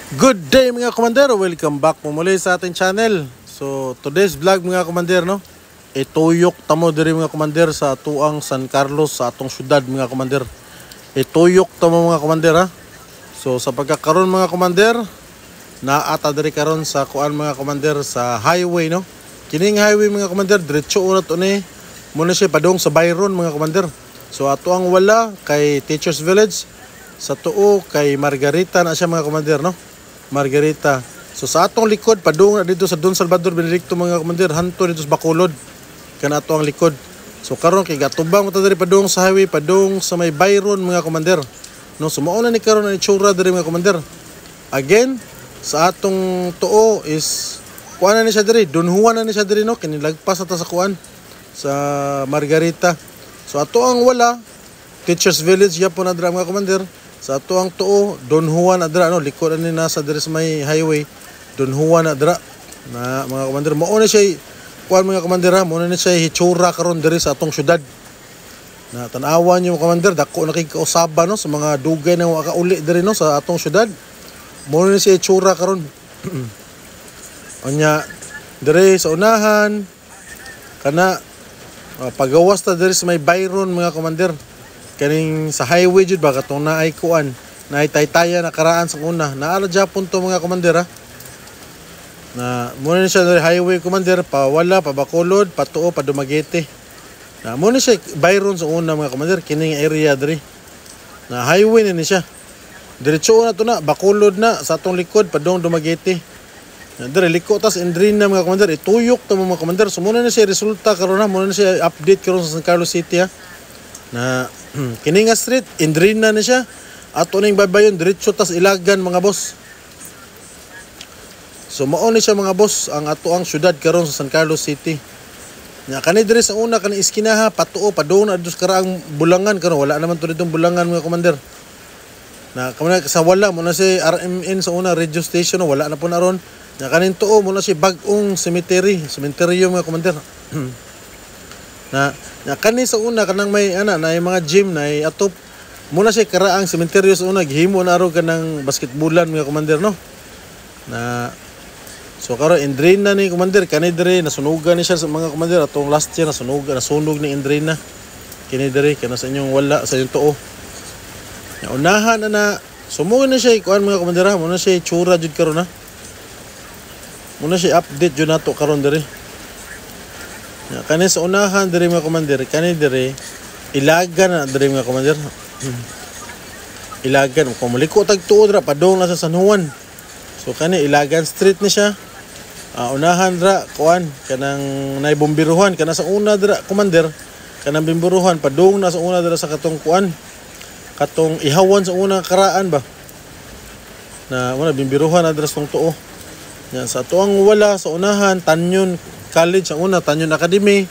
Good day mga commander, welcome back po muli sa ating channel. So today's vlog mga commander, no, ituyok tamo diri mga commander sa tuang San Carlos sa atong syudad mga commander. Ituyok tamo mga commander ha. So sa pagkakaroon mga commander, naata diri karon sa kuan mga commander sa highway, no. Kining highway mga commander diretso una to ni muna siya padung sa Byron mga commander. So ato ang wala kay Teachers Village, sa tuo kay Margarita na siya mga commander, no. Margarita. So sa atong likod padung na dito sa Don Salvador Benedicto mga commander, hanto dito sa Bacolod kana ato ang likod. So karon kay gatubang mo ta diri padung sa highway padung sa may Byron mga commander, no. So mao na ni karon ang itsura diri mga commander. Again sa atong tuo is kuan na ni siya diri, Don Juan na ni siya diri, no. Kinilagpas ata sa kuan sa Margarita. So ato ang wala Teachers Village yapon na dira mga commander. Sa ato ang tuo Don Juan adra, no, likod ani nasa diri sa may highway Don Juan adra na mga commander. Mao na siya kuan mga commander ha, mao na siya hitsura karon diri sa atong syudad. Na tan-awan niyo mga commander, dako na kay kausaba, no, sa mga dugay na makauli diri, no, sa atong syudad. Mao na siya hitsura karon. Anya diri sa unahan kana pagawas ta diri sa may Byron mga commander. Kaning sa highway jud ba katong naay kuan, naay taytaya na karaan sa una. Naara Japon to mga commander ha. Na muna siya diri highway commander, pa wala pa Bacolod, pa tuo pa Dumaguete. Na muna siya Byron sa una mga commander, kining area diri. Na highway na ni siya. Diretso na to na Bacolod na sa atong likod padung Dumaguete. Na diri liko tas Indrina mga commander, ituyok to mga commander. So muna na siya resulta karon na, muna na siya update karon sa San Carlos City ha. Na Kininga Street, Indrina na siya. Ato ning baybayon diretso tas Ilagan mga boss. So mao ni siya mga boss ang ato ang syudad karon sa San Carlos City. Nya kani diri sa una kani iskinaha patuo padung na adus karaang bulangan karon, wala naman to ditong bulangan mga commander. Na kamana sa wala mo na si RMN sa una radio station, wala na po na ron. Nya kanin tuo mo na si bag-ong cemeteryo mga commander. na kani sa una kanang may na mga gym na atop muna siya karaang cemetery sa una, gihimo na aro kanang basketballan mga commander, no. Na so karon Indrina ni commander, kani diri nasunugan ni siya sa mga commander atong last year, nasunog ni Indrina kini diri kana sa inyong wala sa inyong tuo. Na unahan na sumuo na siya kuan mga commander, muna siya tsura jud karon ha. Muna siya update jud nato karon diri. Ya, kani sa unahan diri mga commander, kani diri Ilagan na diri mga commander. Ilagan kung maliko tag tuo dra padung na sa San Juan. So kani Ilagan Street ni siya. Unahan dra kuan kanang nay bombiruhan kana sa una dra commander, kanang bombiruhan padung na sa una dra sa katong kuan, katong ihawan sa una karaan ba. Na wala bombiruhan na dra sa tuo. Yan sa tuang wala sa unahan Tanyon College ang una, Tanyon Academy,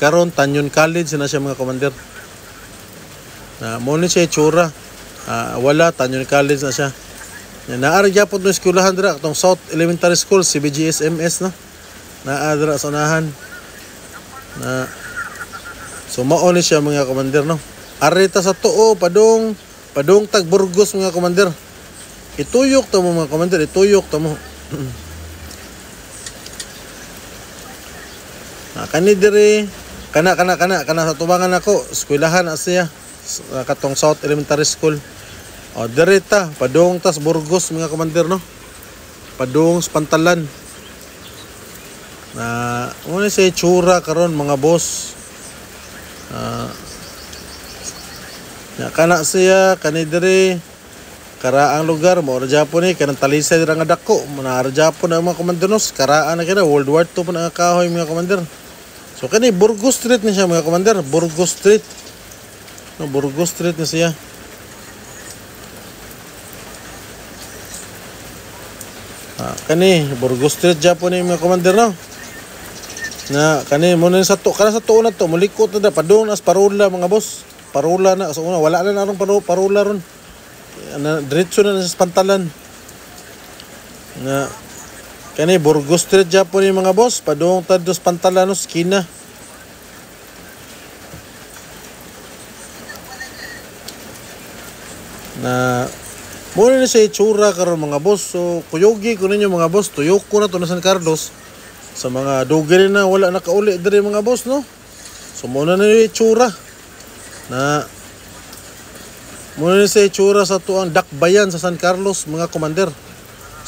karon Tanyon College na siya mga commander. Na mo ni siya itsura. Wala Tanyon College na siya. Naara gyapon no eskwelahan dira atong South Elementary School CBGSMS, no. Naadra sa unahan. Na so mao ni siya mga commander, no. Arita sa tuo padung tag Burgos mga commander. Ituyok to mo mga commander, ituyok to mo. Kani diri kana sa tubangan ako eskwelahan siya katong South Elementary School. Diri ta padung tas Burgos mga commander, no. Padung sa Pantalan. Na una siya tsura karon mga boss. Kana siya kani diri karaang lugar mo ra Japon ni kanang Talisay dira nga dako, muna ra Japon ang mga commander, no. Karaan na kina World War II pa na kahoy mga commander. So kani Burgos Street ni siya mga commander, Burgos Street. No, Burgos Street ni siya. Kani Burgos Street Japon ni mga commander, no. Na kani mo na sa to, kana sa tuo na to, mulikot na padung as Parula mga boss. Parula na sa una, wala na narong Parula ron. Diretso na sa Pantalan. Na kani Burgos Street Japon ni mga boss, padung tad dos Pantalan, no, skina. Na Muna na siya itsura karon mga boss. So kuyogi ko ninyo mga boss, tuyok ko na to na San Carlos. Sa mga dugay na wala nakauli diri mga boss, no. So muna na yung itsura na muna na siya itsura sa tuang dakbayan sa San Carlos mga commander.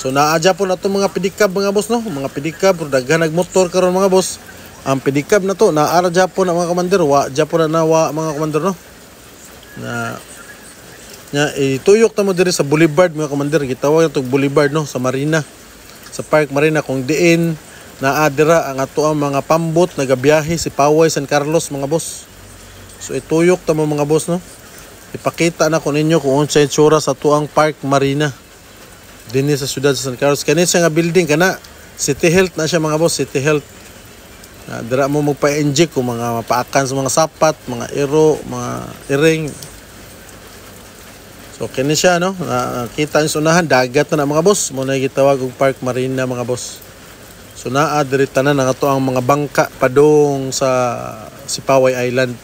So naadya po na to mga pedicab mga boss, no. Mga pedicab daghan nagmotor karon mga boss. Ang pedicab na to naara po na mga commander, wa Japon na nawa mga commander, no. Na ituyok ta mo diri sa Boulevard mga commander, gitawag to Boulevard, no, sa Marina, sa Park Marina, kung diin naadira ang ato ang mga pambot nagabiyahe si Paway San Carlos mga boss. So ituyok ta mo mga boss, no. Ipakita na ko ninyo kung unsa itsura sa tuang Park Marina dinhi sa siyudad sa San Carlos. Kani siya nga building kana City Health na siya mga boss, City Health. Dira mo magpa-inject kung mga mapaakan sa mga sapat, mga ero, mga iring. So kini siya, no. Nakita niyo unahan dagat na mga boss. Mo na gitawag og Park Marina mga boss. So naa diri tanan ang ato ang mga bangka padung sa Sipaway Island.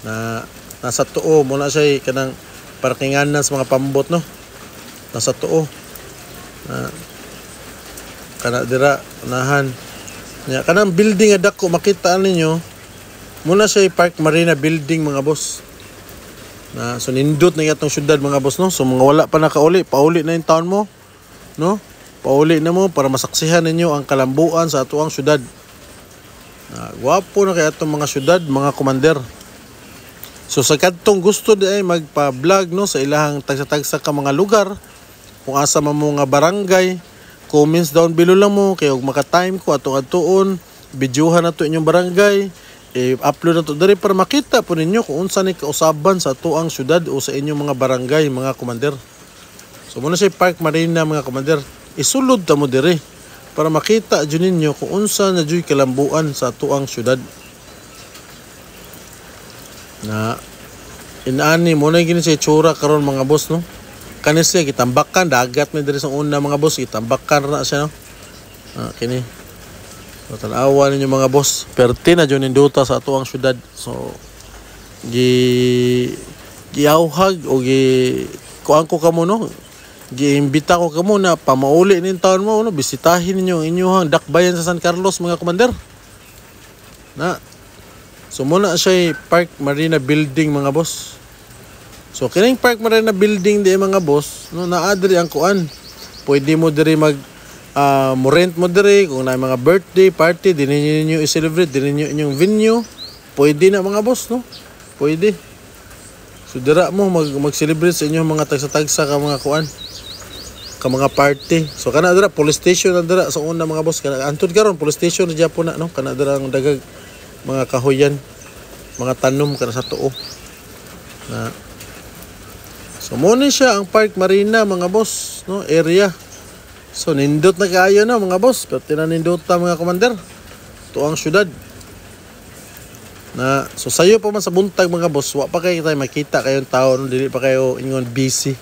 Na nasa tuo mo na siya kanang parkinganan sa mga pambot, no. Nasa tuo. Kana dira unahan. Ya, kanang building nga dako makita ninyo. Muna siya Park Marina building mga boss. So nindot na itong syudad mga boss, no. So mga wala pa nakauli, pauli na yung taon mo, no. Pauli na mo para masaksihan ninyo ang kalambuan sa atuang syudad. Gwapo na kaya itong mga syudad mga commander. So sa kadtong gusto di ay magpa-vlog, no, sa ilahang tagsa-tagsa ka mga lugar, kung asa man mo nga barangay, comments down below lang mo kay og maka-time ko atong atuon, videohan nato inyong barangay. I-upload na to diri para makita po ninyo kung unsa ni kausaban sa tuang syudad o sa inyong mga barangay mga commander. So muna siya Park Marina mga commander, isulod ta mo diri para makita jud ninyo kung unsa na jud kalambuan sa tuang syudad. Na inani mo na gini siya itsura karon mga boss, no. Kani siya gitambakan dagat man diri sa una mga boss, gitambakan na siya, no. Kini so, tanawa ninyo mga boss, perti na dyan induta sa ato ang syudad. So giawhag o kuan ko kamo, no, giimbita ko kamo na pamauli nin taon mo, no, bisitahin ninyo inyong dakbayan sa San Carlos mga commander. So muna siya Park Marina building mga boss. So kining Park Marina building di mga boss, no, naadri ang kuan, pwede mo diri mo rent mo diri kung na mga birthday party din ninyo i-celebrate, din ninyo inyong venue, pwede na mga boss, no. Pwede. So dira mo mag-celebrate sa inyong mga tagsa-tagsa ka mga kuan, ka mga party. So kana dira police station na dira sa una mga boss, kana antud karon police station na Japon na, no. Kana dira ang dagag mga kahoyan, mga tanom kana sa tuo. So mo ni siya ang Park Marina mga boss, no, area. So nindot na kaayo na mga boss, pero tinanindot ta mga commander tuang syudad. So sayo pa man sa buntag mga boss, wa pa kayo tayo makita kayong tao, no? Dili pa kayo ingon busy.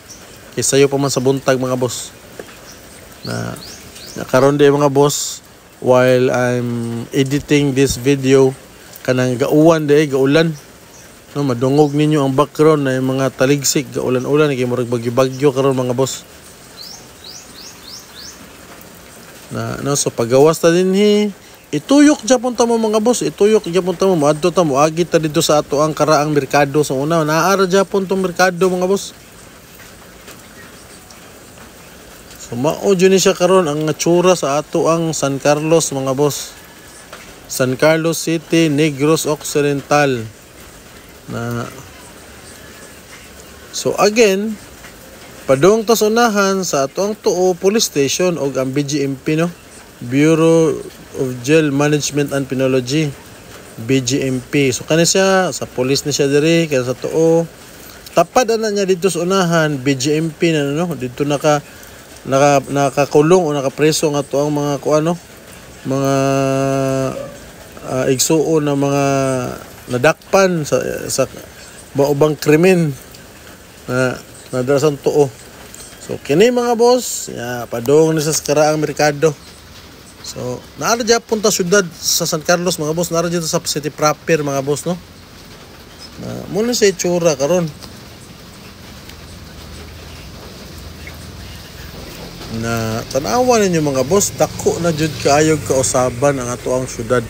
Kaya sayo pa man sa buntag mga boss. Karon di mga boss, while I'm editing this video, kanang gauwan di gaulan, no, madungog ninyo ang background na yung mga taligsik, gaulan-ulan, kay murag bagyo-bagyo karon mga boss. So pagawas ta dinhi, ituyok Japon ta mo mga boss, ituyok Japon ta mo, adto ta mo agi ta dito sa ato ang karaang merkado sa una. Naara Japon tong merkado mga boss. So mao jud ni siya karon ang tsura sa ato ang San Carlos mga boss. San Carlos City, Negros Occidental. So again, padung ta unahan sa atong tuo police station og ang BGMP, no, Bureau of Jail Management and Penology, BGMP. So kani siya sa police ni siya diri kaya sa tuo. Tapad na niya dito sa unahan BGMP na, no, dito nakakulong o nakapreso nga to ang mga kuano, mga igsuon na mga nadakpan sa maubang krimen na nadrasan tuo. So kini mga boss, padung ni sa karaang merkado. So naara Japon ta syudad sa San Carlos mga boss, naara dito sa city proper mga boss, no. Muna sa itsura karon. Na tanawan ninyo mga boss, dako na jud kaayog kausaban ang ato ang syudad.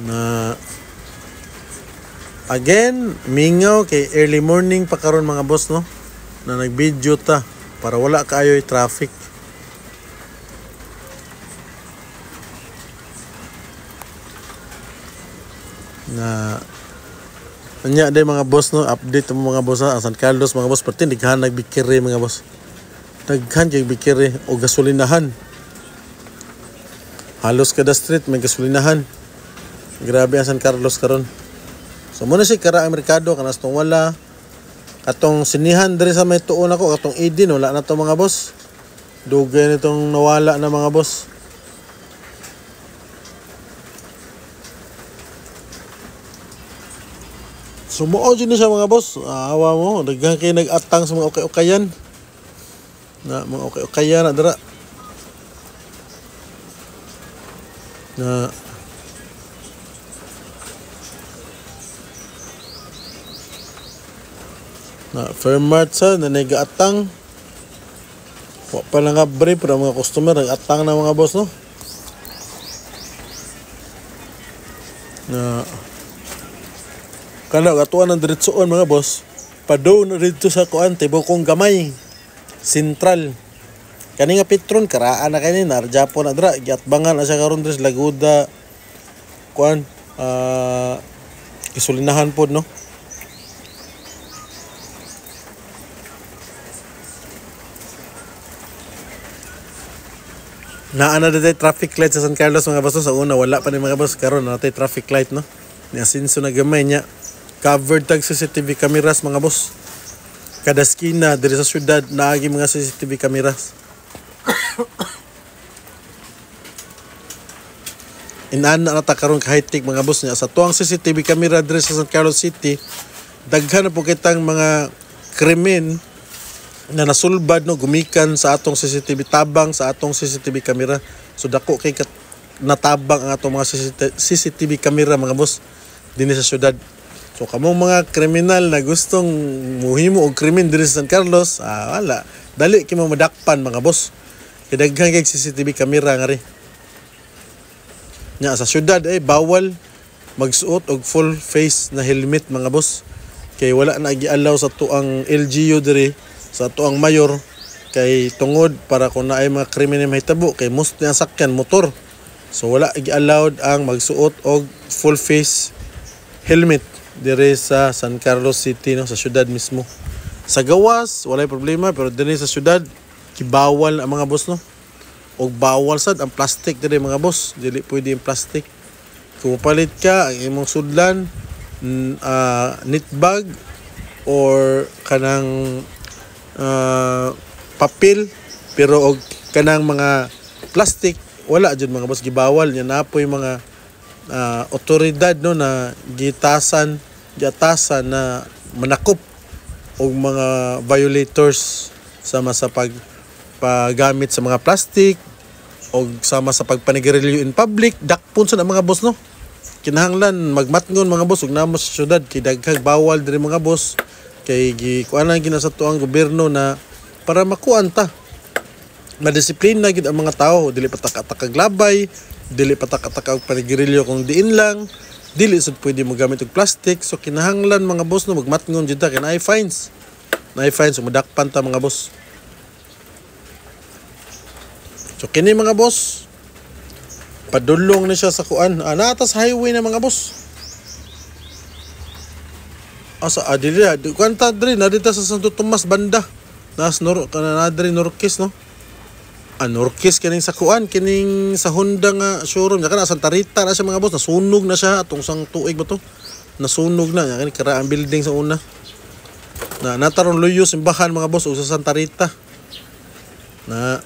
Na again, mingaw kay early morning pa karon mga boss no, na nag-video ta para wala kaayo traffic. Na anya day mga boss no, update mo mga boss ang San Carlos mga boss, pati daghan nagbikiri mga boss. Daghan kay bikiri o gasolinahan. Halos kada street may gasolinahan. Grabe ang San Carlos karon. So muna si kara ang merkado kanas tong wala. Katong sinihan diri sa may tuon ako, katong Eden wala na to mga boss. Dugay nitong nawala na mga boss. Sumuo dyan siya mga boss. Awa mo, daghan kayo nag-atang sa mga okay-okayan. Na mga okay-okayan na dara. Na Fairmart sa na nag-atang. Wa pa lang nga brief para mga customer nag-atang na mga boss no. Na kana gatuan ng diretsoon mga boss, padaw na dito sa kuan tibokong gamay sentral. Kani nga Petron karaan na kani narjapo na dra giatbangan na siya karon dres Laguda kuan isulinahan pod no. Naana na day traffic light sa San Carlos mga boss. Sa una wala pa ni mga boss, karon na tay traffic light no. Ni asinso na gamay nya. Covered tag CCTV cameras mga boss. Kada skina diri sa syudad naagi mga CCTV cameras. Inana na ta karon ka high-tech mga boss niya sa tuang CCTV camera diri sa San Carlos City. Daghan na po kitang mga krimen na nasulbad no gumikan sa atong CCTV, tabang sa atong CCTV camera. So dako kay natabang ang atong mga CCTV camera mga boss dinhi sa syudad. So kamong mga kriminal na gustong muhimo og krimen diri sa San Carlos, wala. Dali kay mo madakpan mga boss. Kay daghan kay CCTV camera nga ri. Nya sa syudad bawal magsuot og full face na helmet mga boss. Kay wala na gi-allow sa tuang LGU diri, sa tuang mayor kay tungod para kung naay mga krimen mahitabo kay most na sakyan motor. So wala gi-allowed ang magsuot og full face helmet dire sa San Carlos City no, sa syudad mismo. Sa gawas walay problema pero dire sa syudad kibawal ang mga boss no. Og bawal sad ang plastic dire mga boss, dili pwede ang plastic. Kung palit ka ang imong sudlan knit bag or kanang papel pero og kanang mga plastic wala jud mga boss, gibawal nya napoy mga otoridad no na gitasan na manakop og mga violators sama sa paggamit sa mga plastic og sama sa pagpanigarilyo in public. Dakpon sa mga boss no. Kinahanglan magmatngon mga boss og namo sa syudad kay daghang bawal diri mga boss kay gikuanan gina sa tuang gobyerno na para makuan ta madisiplina gid ang mga tao, dili patak-atak glabay, dili patak-atak og panigarilyo kung diin lang, dili sad pwede mo gamit og plastic. So kinahanglan mga boss no magmatngon jud ta kay naay fines so madakpan ta mga boss. So kini mga boss padulong na siya sa kuan nata sa highway na mga boss. Asa adili kuan ta diri na dito sa Santo Tomas banda nas nadri Norquis no. Norquis kining sa kuan kining sa Honda nga showroom nya kana Santa Rita na siya mga boss, nasunog na siya atong sang tuig ba to, nasunog na kani kara ang building sa una na nataron luyo simbahan mga boss o sa Santa Rita na.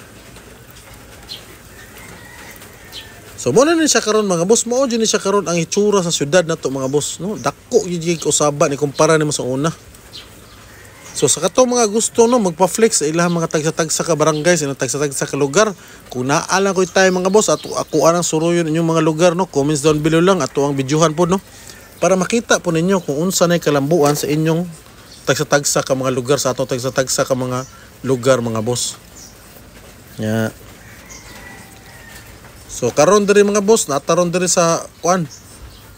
So mo na ni siya karon mga boss, mao jud ni siya karon ang itsura sa syudad nato mga boss no. Dako gyud usaban ikumpara nimo sa una. So sa kato mga gusto no magpa-flex sa ilang mga tagsa-tagsa ka barangay, sa tagsa-tagsa ka lugar, kung naala ko tayo mga boss ako anang suruyon inyong mga lugar no, comments down below lang ato ang bidyuhan po no para makita po ninyo kung unsa nay kalambuan sa inyong tagsa-tagsa ka mga lugar sa atong tagsa-tagsa ka mga lugar mga boss. Nya. So karon diri mga boss, nataron diri sa kuan.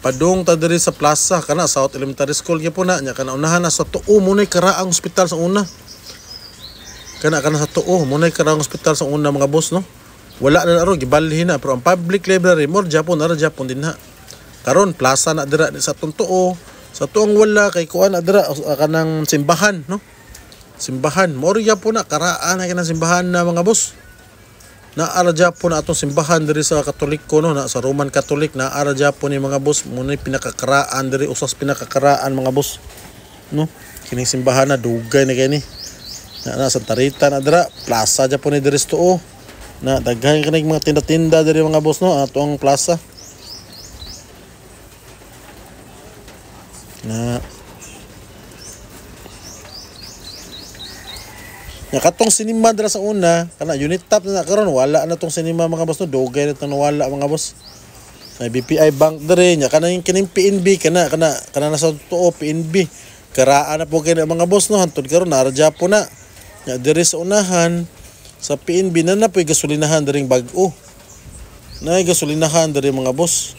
Padung ta diri sa plaza kana South Elementary School gyapon na nya kana unahan na sa tuo mo nay karaang ospital sa una. Kana sa tuo mo nay karaang ospital sa una mga boss no. Wala na ro gibalhin na pero ang public library more Japon ara Japon din ha. Karon plaza na dira sa tuo. Sa tuong wala kay kuan na dira kanang simbahan no. Simbahan more Japon na karaan na kanang simbahan na mga boss. Naara Japon na atong simbahan diri sa Katoliko no, na sa Roman Catholic naara Japon ni mga boss mo ni pinakakaraan diri usas pinakakaraan mga boss no. Kining simbahan na dugay na kini. Na Santa Rita na dira plaza Japon ni diri tuo. Na daghan kining mga tinda-tinda diri mga boss no atong plaza. Na katong sinima dira sa una, kana unit top na karon wala na tong sinima mga boss no, dugay na tong wala mga boss. May BPI Bank diri nya kana kining PNB kana sa tuo PNB. Karaan na po kay mga boss no hantud karon na Japon na. Nya diri sa unahan sa PNB na poy gasolinahan diring bag-o. Nay gasolinahan diri mga boss.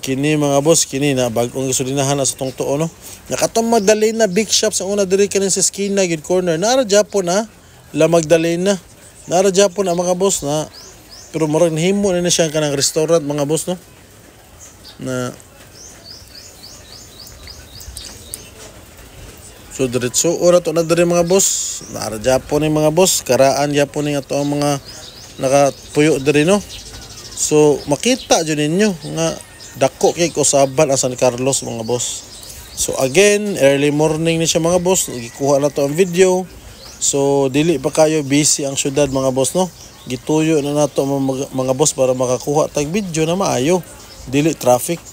Kini mga boss, kini na bagong gasolinahan na sa tong tuo no. Nakatong Magdalena big shop sa una diri kanin sa skina gid corner. Nara Japon na La Magdalena. Nara Japon na mga boss na pero murag nahimo na siya kanang restaurant mga boss no. Na so diretso ora to na diri mga boss. Nara Japon ni mga boss, karaan Japon ni ato ang mga nakapuyo diri no. So makita jud ninyo nga dako kay usaban ang San Carlos mga boss. So again, early morning ni siya mga boss, gikuha na to ang video. So dili pa kayo busy ang syudad mga boss no. Gituyo na nato mga boss para makakuha tag video na maayo. Dili traffic.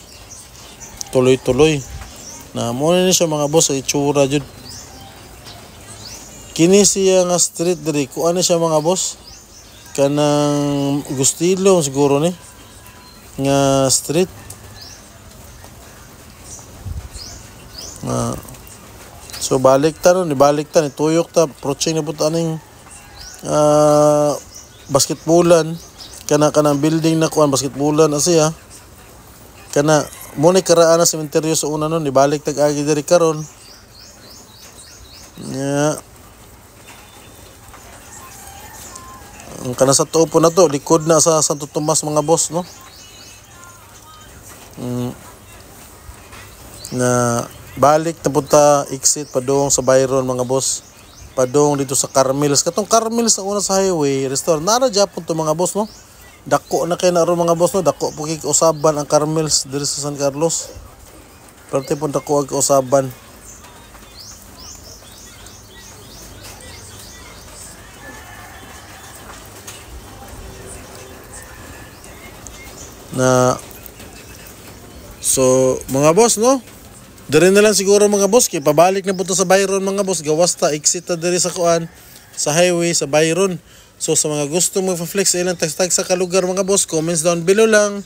Tuloy-tuloy. Na mo ni siya mga boss ay itsura jud. Kini siya nga street diri, kuan ni siya mga boss. Kanang Gustilo siguro ni nga street. So balik ta no, ibalik ta ni tuyok ta approaching na puta ning basketballan kanang building na kuan basketballan asiya kana mo ni karaan na sementeryo sa una no, ibalik tag agi diri karon nya ang kana sa tuo po na to likod na sa Santo Tomas mga boss no. Na balik na punta exit padung sa Byron mga boss. Padung dito sa Carmels. Katong Carmels na una sa highway restaurant. Nara Japon to mga boss no. Dako na kay naron mga boss no. Dako po kay usaban ang Carmels diri sa San Carlos. Parte po dako ang usaban. Na so mga boss no. Diri na lang siguro mga boss kay pabalik na punta sa Byron mga boss, gawas ta exit ta diri sa kuan sa highway sa Byron. So sa mga gusto magfa-flex ilang tag sa kalugar mga boss, comments down below lang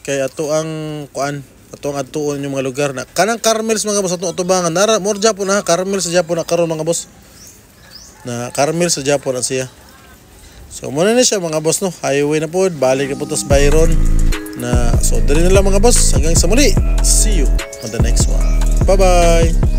kay ato ang kuan ato ang atuon yung mga lugar na kanang Carmels mga boss ato atubangan nara more Japon na Carmels sa Japon na karon mga boss. Na Carmels sa Japon na siya. So muna na siya mga boss no, highway na po, balik na punta sa Byron. Na so diri na lang mga boss hanggang sa muli. See you on the next one. Bye bye.